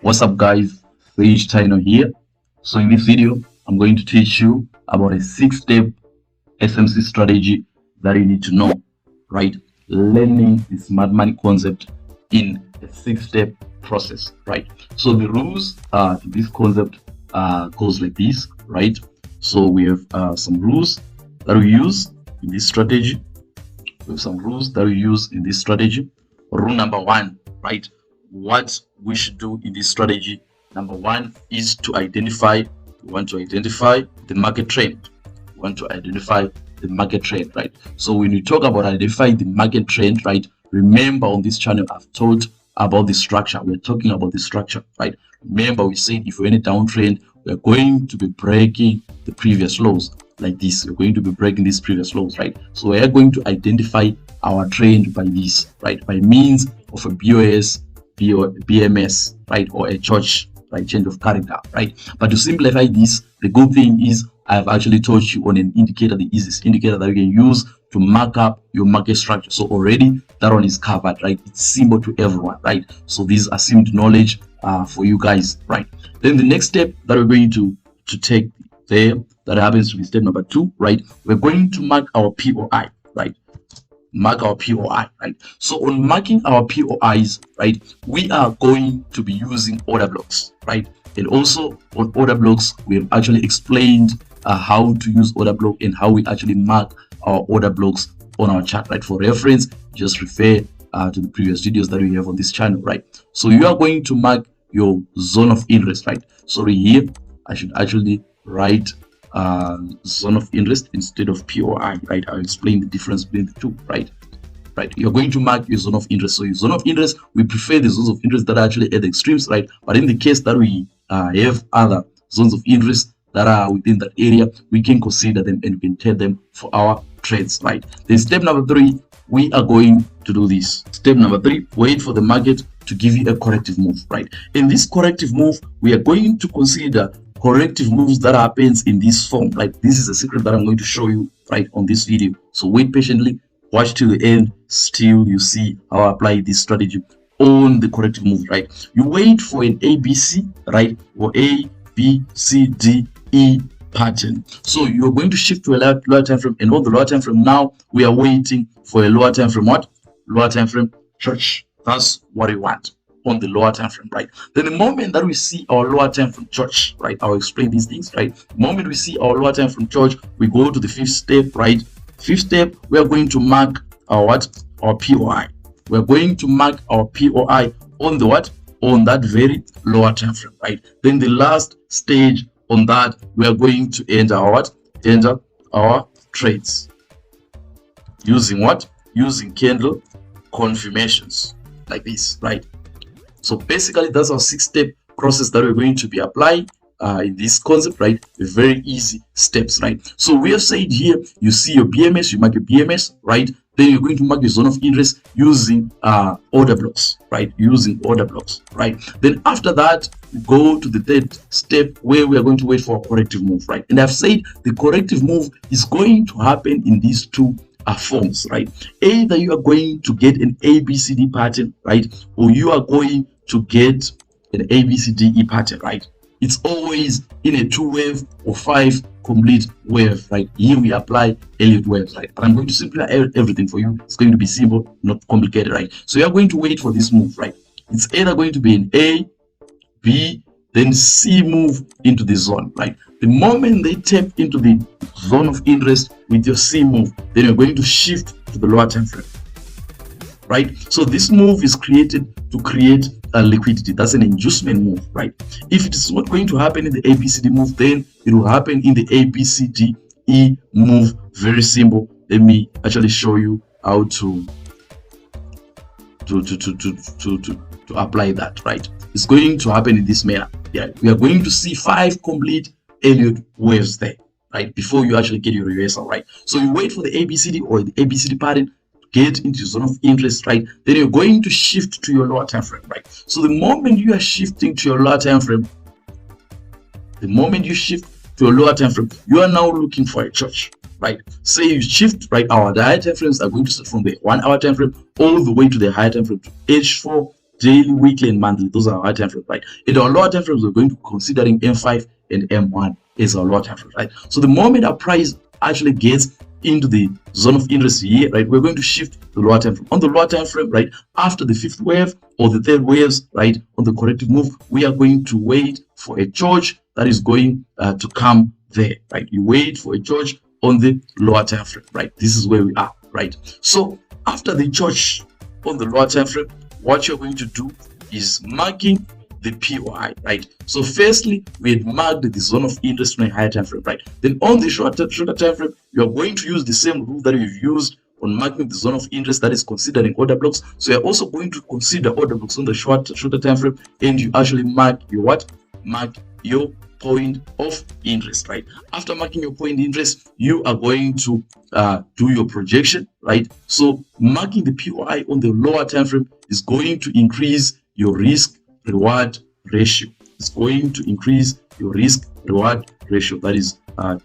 What's up, guys? Sage Chino here. So in this video, I'm going to teach you about a 6-step SMC strategy that you need to know, right? Learning the smart money concept in a 6-step process, right? So the rules to this concept goes like this, right? So we have some rules that we use in this strategy. We have some rules that we use in this strategy. Rule number 1, right? What we should do in this strategy. Number 1 is to identify. We want to identify the market trend. We want to identify the market trend, right? So when we talk about identifying the market trend, right, remember on this channel I've taught about the structure. We're talking about the structure, right? Remember we said if we're in a downtrend, we're going to be breaking the previous lows like this. We're going to be breaking these previous lows, right? So we are going to identify our trend by this, right, by means of a BOS, BMS, right, or a church, right, change of character, right? But to simplify this, the good thing is I've actually taught you on an indicator, the easiest indicator that you can use to mark up your market structure. So already that one is covered, right? It's simple to everyone, right? So these are simple knowledge for you guys, right? Then the next step that we're going to take there, that happens to be step number 2, right? We're going to mark our POI, right? Mark our POI, right? So on marking our POIs, right, we are going to be using order blocks, right? And also on order blocks, we have actually explained how to use order block and how we actually mark our order blocks on our chart, right? For reference, just refer to the previous videos that we have on this channel, right? So you are going to mark your zone of interest, right? Sorry, here I should actually write zone of interest instead of POI, right? I'll explain the difference between the two, right? Right, you're going to mark your zone of interest. So your zone of interest, we prefer the zones of interest that are actually at the extremes, right? But in the case that we have other zones of interest that are within that area, we can consider them and we can take them for our trades, right? Then step number 3, we are going to do this. Step number 3, wait for the market to give you a corrective move, right? In this corrective move, we are going to consider corrective moves that happens in this form, right? This is a secret that I'm going to show you right on this video. So wait patiently, watch till the end, still you see how I apply this strategy on the corrective move, right? You wait for an ABC, right, or A, B, C, D, E pattern. So you're going to shift to a lower time frame, and on the lower time frame now we are waiting for a lower time frame. What? Lower time frame church. That's what we want on the lower time frame, right? Then the moment that we see our lower time frame church, right, I'll explain these things, right? The moment we see our lower time frame church, we go to the 5th step, right? 5th step, we are going to mark our what? Our POI. We're going to mark our POI on the what? On that very lower time frame, right? Then the last stage on that, we are going to enter our what? Enter our trades. Using what? Using candle confirmations like this, right? So basically that's our 6-step process that we're going to be applying in this concept, right? Very easy steps, right? So we have said here, you see your BMS, you mark your BMS, right? Then you're going to mark your zone of interest using order blocks, right? Using order blocks, right? Then after that, go to the 3rd step where we are going to wait for a corrective move, right? And I've said the corrective move is going to happen in these two forms, right? Either you are going to get an ABCD pattern, right? Or you are going to get an ABCDE pattern, right? It's always in a 2-wave or 5 complete wave, right? Here we apply Elliott waves, right? But I'm going to simplify everything for you. It's going to be simple, not complicated, right? So you're going to wait for this move, right? It's either going to be an A, B, then C move into the zone, right? The moment they tap into the zone of interest with your C move, then you're going to shift to the lower time frame, right? So this move is created to create a liquidity. That's an inducement move, right? If it is not going to happen in the ABCD move, then it will happen in the ABCDE move. Very simple. Let me actually show you how to apply that, right? It's going to happen in this manner. Yeah, we are going to see 5 complete Elliott waves there, right? Before you actually get your reversal, right? So you wait for the ABCD or the ABCD pattern, get into your zone of interest, right? Then you're going to shift to your lower time frame, right? So the moment you are shifting to your lower time frame, the moment you shift to a lower time frame, you are now looking for a church, right? Say you shift, right? Our higher time frames are going to start from the 1 hour time frame all the way to the higher time frame to H4 daily, weekly, and monthly. Those are our time frames, right? In our lower time frames, we're going to considering M5 and M1 as our lower time frames, right? So the moment our price actually gets into the zone of interest here, right, we're going to shift the lower time frame. On the lower time frame, right, after the fifth wave or the third waves, right, on the corrective move, we are going to wait for a George that is going to come there, right? You wait for a George on the lower time frame, right? This is where we are, right? So after the George on the lower time frame, what you're going to do is marking the POI, right? So firstly, we had marked the zone of interest on a higher time frame, right? Then on the shorter time frame, you are going to use the same rule that you've used on marking the zone of interest, that is considering order blocks. So you're also going to consider order blocks on the shorter time frame, and you actually mark your what? Mark your point of interest, right? After marking your point interest, you are going to do your projection, right? So marking the POI on the lower time frame is going to increase your risk reward ratio. It's going to increase your risk reward ratio. That is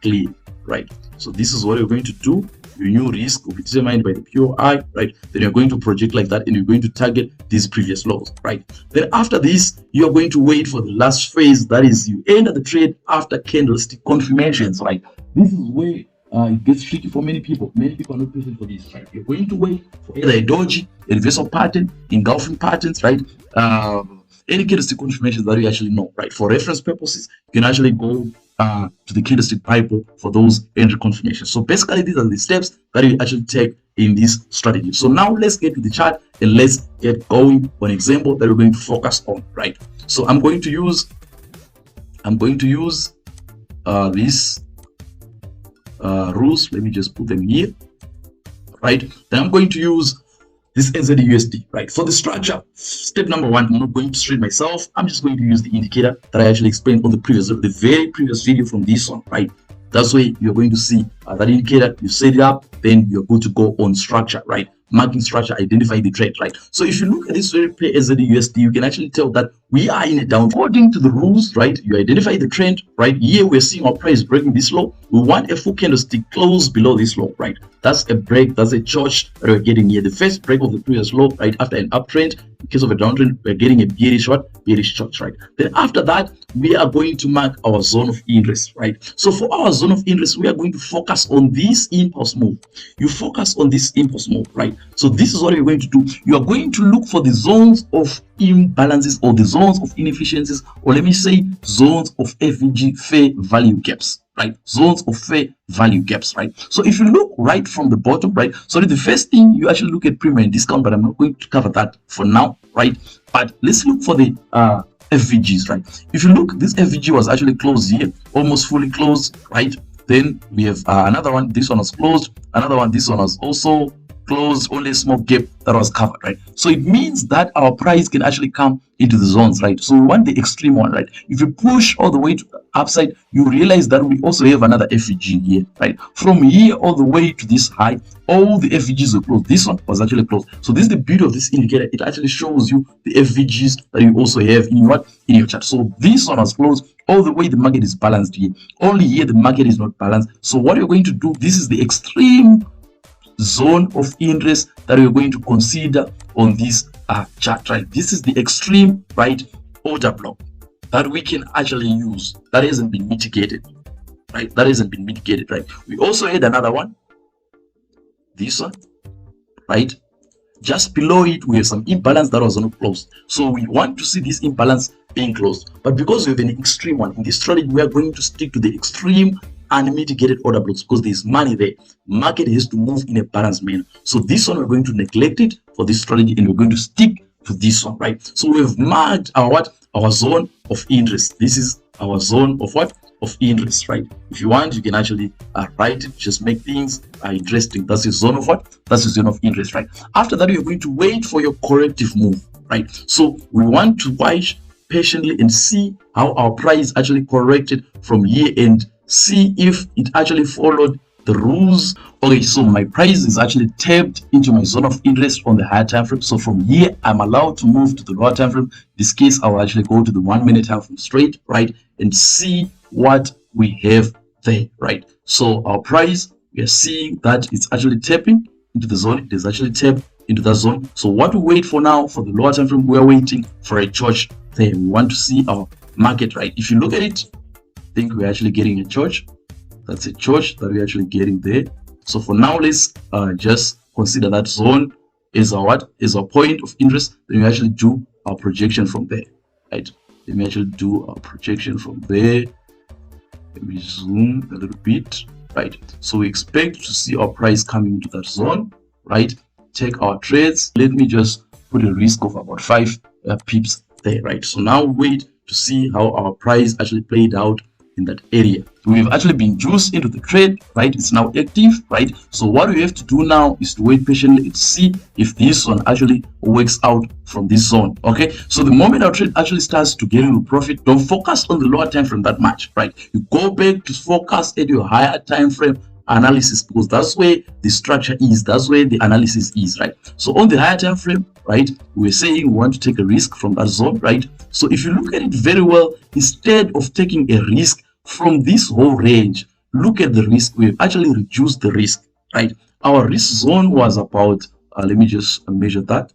clear, right? So this is what you're going to do. Your new risk will be determined by the POI, right? Then you're going to project like that, and you're going to target these previous lows, right? Then after this, you're going to wait for the last phase. That is, you enter the trade after candlestick confirmations, right? This is where it gets tricky for many people. Many people are not patient for this, right? You're going to wait for either a doji, a reversal pattern, engulfing patterns, right? Any candlestick confirmations that you actually know, right? For reference purposes, you can actually go to the candlestick Bible for those entry confirmations. So basically, these are the steps that you actually take in this strategy. So now let's get to the chart and let's get going on an example that we're going to focus on, right? So I'm going to use these rules. Let me just put them here, right? Then I'm going to use this NZUSD, right? For the structure, step number one, I'm not going to trade myself. I'm just going to use the indicator that I actually explained on the very previous video from this one, right? That's why you're going to see that indicator. You set it up, then you're going to go on structure, right? Marking structure, identify the trade, right? So if you look at this very pair NZUSD, you can actually tell that we are in a down. According to the rules, right? You identify the trend, right? Here we're seeing our price breaking this low. We want a full candlestick close below this low, right? That's a break. That's a George that we're getting here. The first break of the previous low, right? After an uptrend, in case of a downtrend, we're getting a bearish what? Bearish George, right? Then after that, we are going to mark our zone of interest, right? So for our zone of interest, we are going to focus on this impulse move. You focus on this impulse move, right? So this is what you're going to do. You are going to look for the zones of imbalances or the zones of inefficiencies, or let me say zones of FVG fair value gaps, right? Zones of fair value gaps, right? So if you look right from the bottom, right? So the first thing you actually look at premium and discount, but I'm not going to cover that for now, right? But let's look for the FVGs, right? If you look, this FVG was actually closed here, almost fully closed, right? Then we have another one. This one was closed. Another one. This one was also closed, only a small gap that was covered, right? So it means that our price can actually come into the zones, right? So we want the extreme one, right? If you push all the way to the upside, you realize that we also have another FVG here, right? From here all the way to this high, all the FVGs were closed. This one was actually closed. So this is the beauty of this indicator. It actually shows you the FVGs that you also have in your chart. So this one was closed all the way. The market is balanced here. Only here the market is not balanced. So what you're going to do, this is the extreme zone of interest that we're going to consider on this chart, right? This is the extreme, right, order block that we can actually use that hasn't been mitigated, right? That hasn't been mitigated, right? We also had another one, this one, right? Just below it, we have some imbalance that was not closed. So we want to see this imbalance being closed. But because we have an extreme one in this strategy, we are going to stick to the extreme unmitigated order blocks because there's money there. Market has to move in a balanced manner. So this one, we're going to neglect it for this strategy, and we're going to stick to this one, right? So we've marked our our zone of interest. This is our zone of of interest, right? If you want, you can actually write it, just make things interesting. That's the zone of that's the zone of interest, right? After that, you're going to wait for your corrective move, right? So we want to watch patiently and see how our price actually corrected from here and see if it actually followed the rules. Okay, so my price is actually tapped into my zone of interest on the higher time frame. So from here, I'm allowed to move to the lower time frame. In this case, I will actually go to the 1 minute time frame straight, right, and see what we have there, right? So our price, we are seeing that it's actually tapping into the zone. It is actually tapped into that zone. So what we wait for now for the lower time frame, we are waiting for a church there. We want to see our market, right? If you look at it, I think we're actually getting a church. That's a church that we're actually getting there. So for now, let's just consider that zone is our what is our point of interest. Then we actually do our projection from there, right? Let me actually do our projection from there. Let me zoom a little bit, right? So we expect to see our price coming into that zone, right? Take our trades. Let me just put a risk of about 5 pips there, right? So now wait to see how our price actually played out in that area. We've actually been juiced into the trade, right? It's now active, right? So what we have to do now is to wait patiently to see if this one actually works out from this zone. Okay, so the moment our trade actually starts to get into profit, don't focus on the lower time frame that much, right? You go back to focus at your higher time frame analysis, because that's where the structure is, that's where the analysis is, right? So on the higher time frame, right, we're saying we want to take a risk from that zone, right? So if you look at it very well, instead of taking a risk from this whole range, look at the risk. We've actually reduced the risk, right? Our risk zone was about let me just measure that,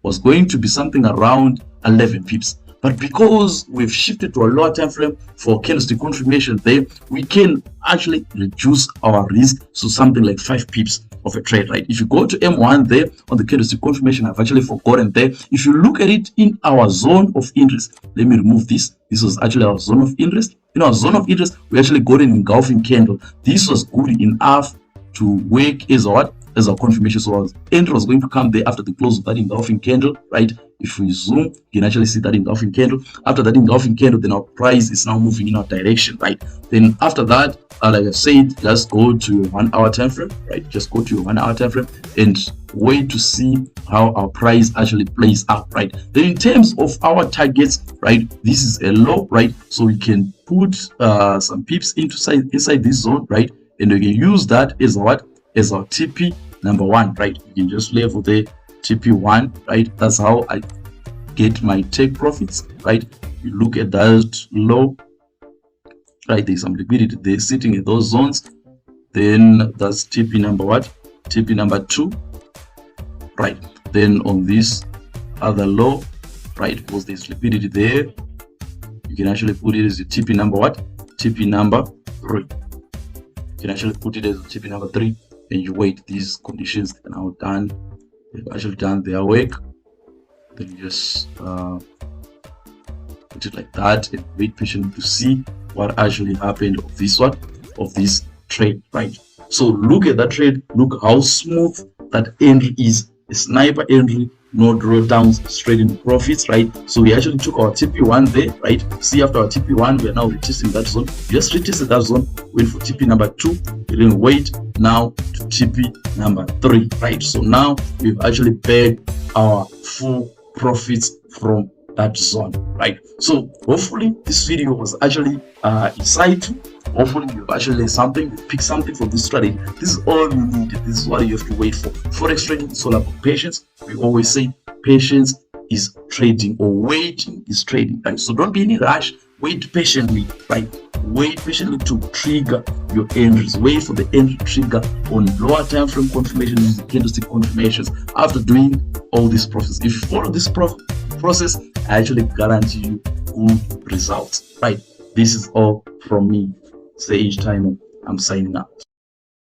was going to be something around 11 pips. But because we've shifted to a lower time frame for candlestick confirmation there, we can actually reduce our risk to something like 5 pips of a trade, right? If you go to M1 there on the candlestick confirmation, I've actually forgotten there. If you look at it in our zone of interest, let me remove this. This was actually our zone of interest. In our zone of interest, we actually got an engulfing candle. This was good enough to work as what? As our confirmation. So our entry was going to come there after the close of that engulfing candle, right? If we zoom, you can actually see that engulfing candle. After that engulfing candle, then our price is now moving in our direction, right? Then after that, like I said, just go to your 1 hour time frame, right? Just go to your 1 hour time frame and wait to see how our price actually plays out, right? Then in terms of our targets, right, this is a low, right? So we can put some pips inside this zone, right? And we can use that as what? As our TP number 1, right? You can just level the TP1, right? That's how I get my take profits, right? You look at that low, right? There's some liquidity there sitting in those zones. Then that's TP number what? TP number 2, right? Then on this other low, right, because there's liquidity there, you can actually put it as a TP number what? TP number 3. You can actually put it as a TP number 3, and you wait. These conditions are now done. They've actually done their work. Then you just put it like that and wait patiently to see what actually happened of this one, of this trade, right? So look at that trade. Look how smooth that entry is. A sniper entry, no drawdowns, straight into profits, right? So we actually took our TP1 there, right? See, after our TP1, we are now retesting that zone. Just retested that zone, wait for TP number 2, then wait now to TP number 3, right? So now we've actually paid our full profits from that zone, right? So hopefully this video was actually insightful. Hopefully you've actually learned something, pick something from this strategy. This is all you need. This is what you have to wait for. Forex trading is all about patience. We always say patience is trading, or waiting is trading, right? So don't be in a rush. Wait patiently, right? Wait patiently to trigger your entries. Wait for the entry trigger on lower time frame confirmations, candlestick confirmations. After doing all this process, if you follow this process, I actually guarantee you good results, right? This is all from me. Say each time I'm signing out.